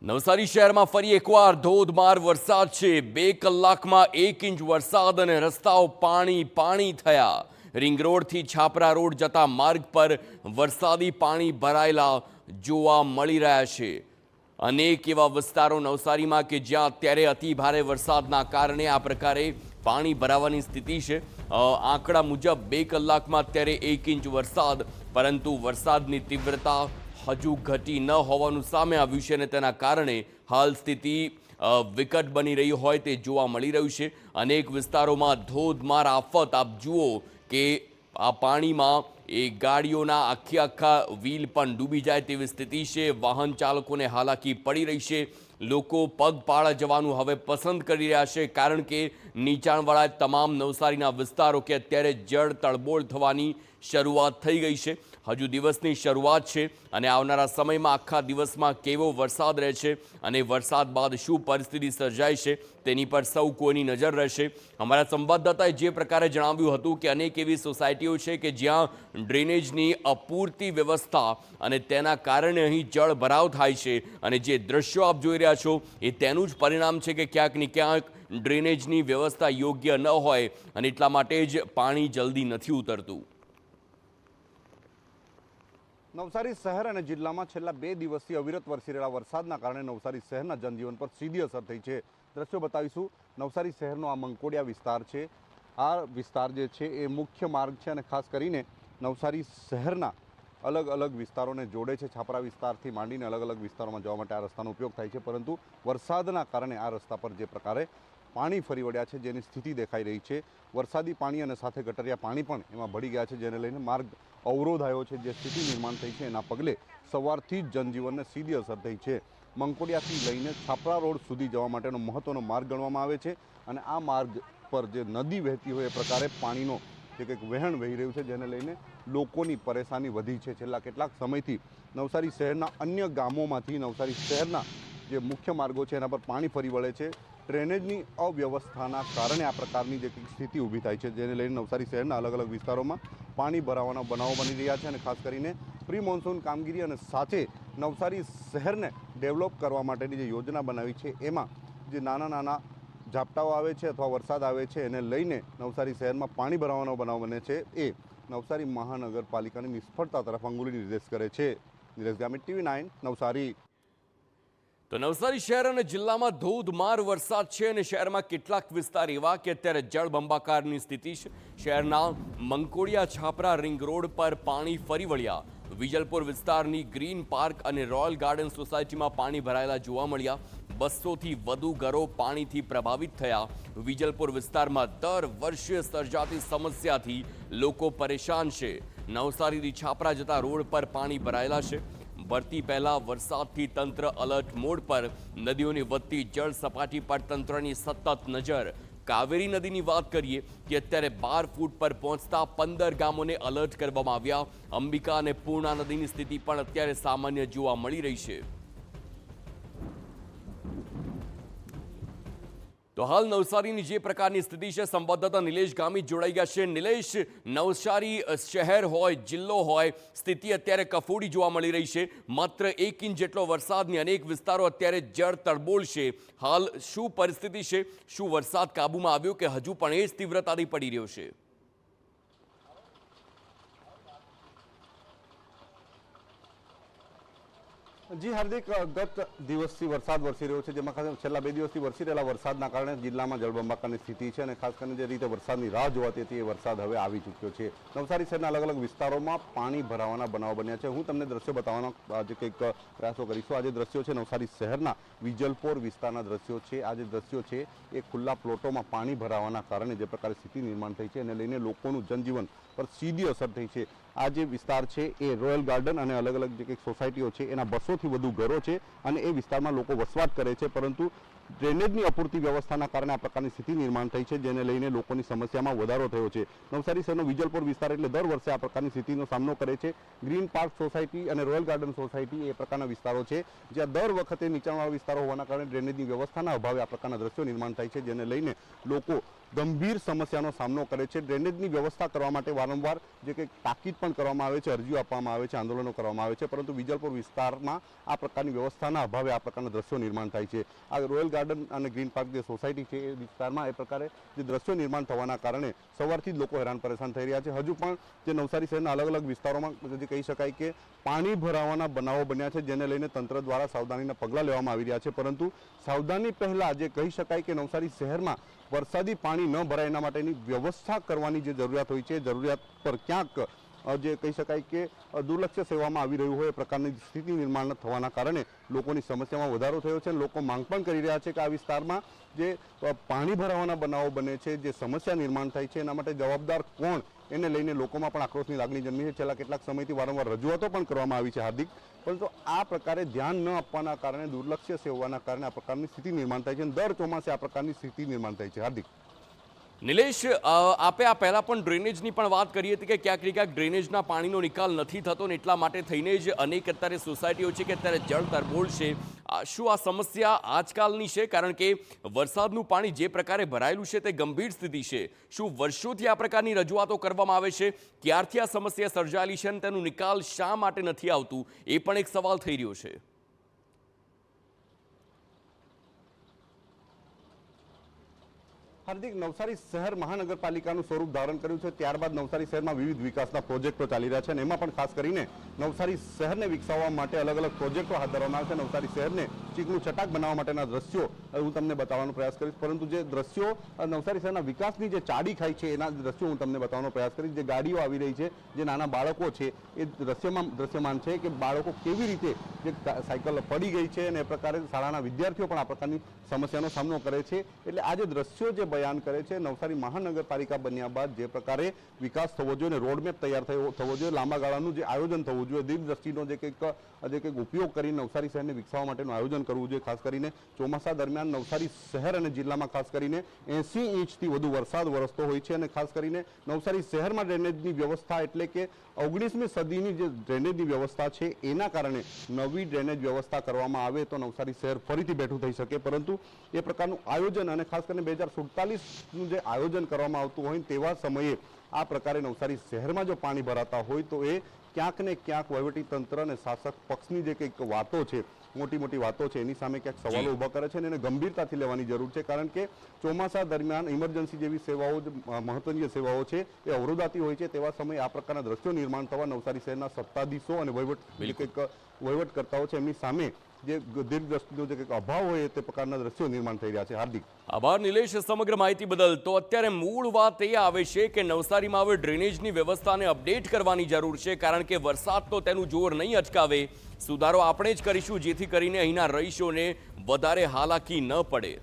નવસારી શહેરમાં ફરી એકવાર ધોધમાર વરસાદ છે। 2 કલાકમાં 1 ઇંચ વરસાદ અને રસ્તાઓ પાણી થયા। રિંગ રોડથી છાપરા રોડ જતા માર્ગ પર વરસાદી પાણી ભરાયેલા જોવા મળી રહ્યા છે। અનેક એવા વિસ્તારો નવસારીમાં કે જ્યાં અત્યારે અતિ ભારે વરસાદના કારણે આ પ્રકારે પાણી ભરાવાની સ્થિતિ છે। આંકડા મુજબ 2 કલાકમાં અત્યારે 1 ઇંચ વરસાદ, પરંતુ વરસાદની તીવ્રતા હજુ ઘટી ન હોવાનું સામે આવ્યું છે અને તેના કારણે હાલ સ્થિતિ વિકટ બની રહી હોય તે જોવા મળી રહ્યું છે। અનેક વિસ્તારોમાં ધોધમાર આફત આપ જુઓ કે આ પાણીમાં એ ગાડીઓના આખા વ્હીલ પણ ડૂબી જાય તેવી સ્થિતિ છે। વાહન ચાલકોને હાલાકી પડી રહી છે। લોકો પગપાળા જવાનું હવે પસંદ કરી રહ્યા છે, કારણ કે નીચાણવાળા તમામ નવસારીના વિસ્તારો કે અત્યારે જળ તળબોળ થવાની શરૂઆત થઈ ગઈ છે। હજુ દિવસની શરૂઆત છે અને આવનારા સમયમાં આખા દિવસમાં કેવો વરસાદ રહેશે અને વરસાદ બાદ શું પરિસ્થિતિ સર્જાય છે તેની પર સૌ કોઈની નજર રહેશે। અમારા સંવાદદાતાએ જે પ્રકારે જણાવ્યું હતું કે અનેક એવી સોસાયટીઓ છે કે જ્યાં ડ્રેનેજની અપૂરતી વ્યવસ્થા અને તેના કારણે અહીં જળ ભરાવ થાય છે અને જે દ્રશ્યો આપ જોઈ રહ્યા છો એ તેનું જ પરિણામ છે કે ક્યાંક ને ક્યાંક ડ્રેનેજની વ્યવસ્થા યોગ્ય ન હોય અને એટલા માટે જ પાણી જલ્દી નથી ઉતરતું। નવસારી શહેર અને જિલ્લામાં છેલ્લા 2 દિવસથી અવિરત વરસી રહેલા વરસાદના કારણે નવસારી શહેરના જનજીવન પર સીધી અસર થઈ છે। દ્રશ્યો બતાવીશું। નવસારી શહેરનો આ મંકોડિયા વિસ્તાર છે। આ વિસ્તાર જે છે એ મુખ્ય માર્ગ છે અને ખાસ કરીને નવસારી શહેરના અલગ અલગ વિસ્તારોને જોડે છે। છાપરા વિસ્તારથી માંડીને અલગ અલગ વિસ્તારોમાં જવા માટે આ રસ્તાનો ઉપયોગ થાય છે, પરંતુ વરસાદના કારણે આ રસ્તા પર જે પ્રકારે પાણી ફરી વળ્યા છે જેની સ્થિતિ દેખાઈ રહી છે। વરસાદી પાણી અને સાથે ગટરિયા પાણી પણ એમાં ભળી ગયા છે, જેને લઈને માર્ગ અવરોધાયો છે। જે સ્થિતિ નિર્માણ થઈ છે એના પગલે સવારથી જ જનજીવનને સીધી અસર થઈ છે। મંકોડિયાથી લઈને છાપરા રોડ સુધી જવા માટેનો મહત્વનો માર્ગ ગણવામાં આવે છે અને આ માર્ગ પર જે નદી વહેતી હોય એ પ્રકારે પાણીનો જે કંઈક વહેણ વહી રહ્યું છે, જેને લઈને લોકોની પરેશાની વધી છે। છેલ્લા કેટલાક સમયથી નવસારી શહેરના અન્ય ગામોમાંથી નવસારી શહેરના જે મુખ્ય માર્ગો છે એના પર પાણી ફરી વળે છે। ડ્રેનેજની અવ્યવસ્થાના કારણે આ પ્રકારની જે સ્થિતિ ઊભી થાય છે, જેને લઈને નવસારી શહેરના અલગ અલગ વિસ્તારોમાં પાણી ભરાવાના બનાવો બની રહ્યા છે અને ખાસ કરીને પ્રી મોન્સૂન કામગીરી અને સાથે નવસારી શહેરને ડેવલપ કરવા માટેની જે યોજના બનાવી છે એમાં જે નાના ઝાપટાઓ આવે છે અથવા વરસાદ આવે છે એને લઈને નવસારી શહેરમાં પાણી ભરાવાનો બનાવ બને છે, એ નવસારી મહાનગરપાલિકાની નિષ્ફળતા તરફ અંગુલી નિર્દેશ કરે છે। નિલેશ ગામિત, TV9 નવસારી। તો નવસારી શહેર અને જિલ્લામાં ધોધમાર વરસાદ છે અને શહેરમાં કેટલાક વિસ્તાર એવા કે અત્યારે જળબંબાકારની સ્થિતિ છે। શહેરના મંકોડિયા છાપરા રિંગ રોડ પર પાણી ફરી વળ્યા। વિજલપુર વિસ્તારની ગ્રીન પાર્ક અને રોયલ ગાર્ડન સોસાયટીમાં પાણી ભરાયેલા જોવા મળ્યા। 200થી વધુ ઘરો પાણીથી પ્રભાવિત થયા। વિજલપુર વિસ્તારમાં દર વર્ષે સર્જાતી સમસ્યાથી લોકો પરેશાન છે। નવસારીથી છાપરા જતા રોડ પર પાણી ભરાયેલા છે। ભરતી પહેલા વરસાદથી તંત્ર અલર્ટ મોડ પર। નદીઓની વધતી જળ સપાટી પર તંત્રની સતત નજર। કાવેરી નદીની વાત કરીએ કે અત્યારે 12 ફૂટ પર પહોંચતા 15 ગામોને અલર્ટ કરવામાં આવ્યા। અંબિકા અને પૂર્ણા નદીની સ્થિતિ પણ અત્યારે સામાન્ય જોવા મળી રહી છે। તો હાલ નવસારીની જે પ્રકારની સ્થિતિ છે, સંવાદદાતા નિલેશ ગામિત જોડાઈ ગયા છે। નિલેશ, નવસારી શહેર હોય, જિલ્લો હોય, સ્થિતિ અત્યારે કફોડી જોવા મળી રહી છે। માત્ર 1 ઇંચ જેટલો વરસાદની અનેક વિસ્તારો અત્યારે જળ તળબોળ છે। હાલ શું પરિસ્થિતિ છે? શું વરસાદ કાબૂમાં આવ્યો કે હજુ પણ એ જ તીવ્રતાથી પડી રહ્યો છે? જી હાર્દિક, ગત દિવસથી વરસાદ વરસી રહ્યો છે, જેમાં ખાસ છેલ્લા 2 દિવસથી વરસી રહેલા વરસાદના કારણે જિલ્લામાં જળબંબાકારની સ્થિતિ છે અને ખાસ કરીને જે રીતે વરસાદની રાહ જોવાતી હતી એ વરસાદ હવે આવી ચૂક્યો છે। નવસારી શહેરના અલગ અલગ વિસ્તારોમાં પાણી ભરાવાના બનાવો બન્યા છે। હું તમને દ્રશ્યો બતાવવાનો આજે કંઈક પ્રયાસો કરીશું। આ જે દ્રશ્યો છે નવસારી શહેરના વિજલપોર વિસ્તારના દ્રશ્યો છે। આ જે દ્રશ્યો છે એ ખુલ્લા પ્લોટોમાં પાણી ભરાવાના કારણે જે પ્રકારે સ્થિતિ નિર્માણ થઈ છે એને લઈને લોકોનું જનજીવન પર સીધી અસર થઈ છે। આ જે વિસ્તાર છે એ રોયલ ગાર્ડન અને અલગ અલગ જે કંઈક સોસાયટીઓ છે એના 200થી વધુ ઘરો છે અને એ વિસ્તારમાં લોકો વસવાટ કરે છે, પરંતુ ડ્રેનેજની અપૂરતી વ્યવસ્થાના કારણે આ પ્રકારની સ્થિતિ નિર્માણ થઈ છે, જેને લઈને લોકોની સમસ્યામાં વધારો થયો છે. નવસારી શહેરનો વિજલપોર વિસ્તાર એટલે દર વર્ષે આ પ્રકારની સ્થિતિનો સામનો કરે છે. ગ્રીન પાર્ક સોસાયટી અને રોયલ ગાર્ડન સોસાયટી એ પ્રકારના વિસ્તારો છે, જ્યાં દર વખતે નીચાણવાળા વિસ્તારો હોવાના કારણે ડ્રેનેજની વ્યવસ્થાના અભાવે આ પ્રકારના દ્રશ્યો નિર્માણ થાય છે, જેને લઈને લોકો ગંભીર સમસ્યાનો સામનો કરે છે. ડ્રેનેજની વ્યવસ્થા કરવા માટે વારંવાર જે કંઈક તાકીદ પણ કરવામાં આવે છે, અરજીઓ આપવામાં આવે છે, આંદોલનો કરવામાં આવે છે, પરંતુ વિજલપોર વિસ્તારમાં આ પ્રકારની વ્યવસ્થાના અભાવે આ પ્રકારના દ્રશ્યો નિર્માણ થાય છે. આ રોયલ ગાર્ડન અને ગ્રીન પાર્ક જે સોસાયટી છે એ વિસ્તારમાં એ પ્રકારે જે દ્રશ્યો નિર્માણ થવાના કારણે સવારથી જ લોકો હેરાન પરેશાન થઈ રહ્યા છે. હજુ પણ જે નવસારી શહેરના અલગ અલગ વિસ્તારોમાં જે કહી શકાય કે પાણી ભરાવાના બનાવો બન્યા છે, જેને લઈને તંત્ર દ્વારા સાવધાનીના પગલાં લેવામાં આવી રહ્યા છે, પરંતુ સાવધાની પહેલાં જે કહી શકાય કે નવસારી શહેરમાં વરસાદી પાણી ન ભરાય એના માટેની વ્યવસ્થા કરવાની જે જરૂરિયાત હોય છે, જરૂરિયાત પર ક્યાંક જે કહી શકાય કે દુર્લક્ષ્ય સેવામાં આવી રહ્યું હોય એ પ્રકારની સ્થિતિ નિર્માણ થવાના કારણે લોકોની સમસ્યામાં વધારો થયો છે. લોકો માંગ પણ કરી રહ્યા છે કે આ વિસ્તારમાં જે પાણી ભરાવાના બનાવો બને છે, જે સમસ્યા નિર્માણ થાય છે, એના માટે જવાબદાર કોણ એને લઈને લોકોમાં પણ આક્રોશની લાગણી જન્મી છે. છેલ્લા કેટલાક સમયથી વારંવાર રજૂઆતો પણ કરવામાં આવી છે હાર્દિક, પરંતુ આ પ્રકારે ધ્યાન ન આપવાના કારણે, દુર્લક્ષ્ય સેવવાના કારણે આ પ્રકારની સ્થિતિ નિર્માણ થાય છે અને દર ચોમાસે આ પ્રકારની સ્થિતિ નિર્માણ થાય છે. હાર્દિક. નિલેશ, આપે આ પહેલા પણ ડ્રેનેજની પણ વાત કરી હતી કે ક્યાંક ને ક્યાંક ડ્રેનેજના પાણીનો નિકાલ નથી થતો ને એટલા માટે થઈને જ અનેક અત્યારે સોસાયટીઓ છે કે અત્યારે જળ તરબોળ છે. શું આ સમસ્યા આજકાલની છે? કારણ કે વરસાદનું પાણી જે પ્રકારે ભરાયેલું છે તે ગંભીર સ્થિતિ છે. શું વર્ષોથી આ પ્રકારની રજૂઆતો કરવામાં આવે છે? ક્યારથી આ સમસ્યા સર્જાયેલી છે અને તેનું નિકાલ શા માટે નથી આવતું એ પણ એક સવાલ થઈ રહ્યો છે. હાર્દિક, નવસારી શહેર મહાનગરપાલિકાનું સ્વરૂપ ધારણ કર્યું છે, ત્યારબાદ નવસારી શહેરમાં વિવિધ વિકાસના પ્રોજેક્ટો ચાલી રહ્યા છે અને એમાં પણ ખાસ કરીને નવસારી શહેરને વિકસાવવા માટે અલગ અલગ પ્રોજેક્ટો હાથ ધરવામાં આવે છે. નવસારી શહેરને ચીકણું ચટાક બનાવવા માટેના દ્રશ્યો હું તમને બતાવવાનો પ્રયાસ કરીશ, પરંતુ જે દ્રશ્યો નવસારી શહેરના વિકાસની જે ચાડી ખાઈ છે એના દ્રશ્યો હું તમને બતાવવાનો પ્રયાસ કરીશ. જે ગાડીઓ આવી રહી છે, જે નાના બાળકો છે, એ દ્રશ્યમાન છે કે બાળકો કેવી રીતે જે સાયકલ પડી ગઈ છે અને એ પ્રકારે શાળાના વિદ્યાર્થીઓ પણ આ પ્રકારની સમસ્યાનો સામનો કરે છે. એટલે આ જે દ્રશ્યો જે બયાન કરે છે, નવસારી મહાનગરપાલિકા બન્યા બાદ જે પ્રકારે વિકાસ થવો જોઈએ, રોડમેપ તૈયાર થવો જોઈએ, લાંબા ગાળાનું જે આયોજન થવું જોઈએ, દીર્ઘદ્રષ્ટિનો જે કંઈક ઉપયોગ કરીને નવસારી શહેરને વિકસાવવા માટેનું આયોજન કરવું જોઈએ. ખાસ કરીને ચોમાસા દરમિયાન નવસારી શહેર અને જિલ્લામાં ખાસ કરીને 80 ઇંચથી વધુ વરસાદ વરસતો હોય છે અને ખાસ કરીને નવસારી શહેરમાં ડ્રેનેજની વ્યવસ્થા એટલે કે 19મી સદીની જે ડ્રેનેજની વ્યવસ્થા છે એના કારણે નવી ડ્રેનેજ વ્યવસ્થા કરવામાં આવે તો નવસારી શહેર ફરીથી બેઠું થઈ શકે, પરંતુ એ પ્રકારનું આયોજન અને ખાસ કરીને 2047નું જે આયોજન કરવામાં આવતું હોય તેવા સમયે આ પ્રકારે નવસારી શહેરમાં જો પાણી ભરાતા હોય તો એ ક્યાંક ને ક્યાંક વહીવટીતંત્ર અને શાસક પક્ષની જે કંઈક વાતો છે, મોટી મોટી વાતો છે, એની સામે ક્યાંક સવાલો ઊભા કરે છે અને એને ગંભીરતાથી લેવાની જરૂર છે. કારણ કે ચોમાસા દરમિયાન ઇમરજન્સી જેવી સેવાઓ, મહત્વની જે સેવાઓ છે એ અવરોધાતી હોય છે, તેવા સમયે આ પ્રકારના દ્રશ્યો નિર્માણ થવા નવસારી શહેરના સત્તાધીશો અને વહીવટકર્તાઓ છે એમની સામે જે દીર્ઘદ્રષ્ટિનો જે કંઈક અભાવ હોય તે પ્રકારના દ્રશ્યો નિર્માણ થઈ રહ્યા છે. હાર્દિક, આભાર નિલેશ સમગ્ર માહિતી બદલ. તો અત્યારે મૂળ વાત એ આવે છે કે નવસારીમાં હવે ડ્રેનેજની વ્યવસ્થાને અપડેટ કરવાની જરૂર છે, કારણ કે વરસાદ તો તેનું જોર નહીં અટકાવે. સુધારો આપણે જ કરીશું જેથી કરીને અહીંના રહીશોને વધારે હાલાકી ન પડે.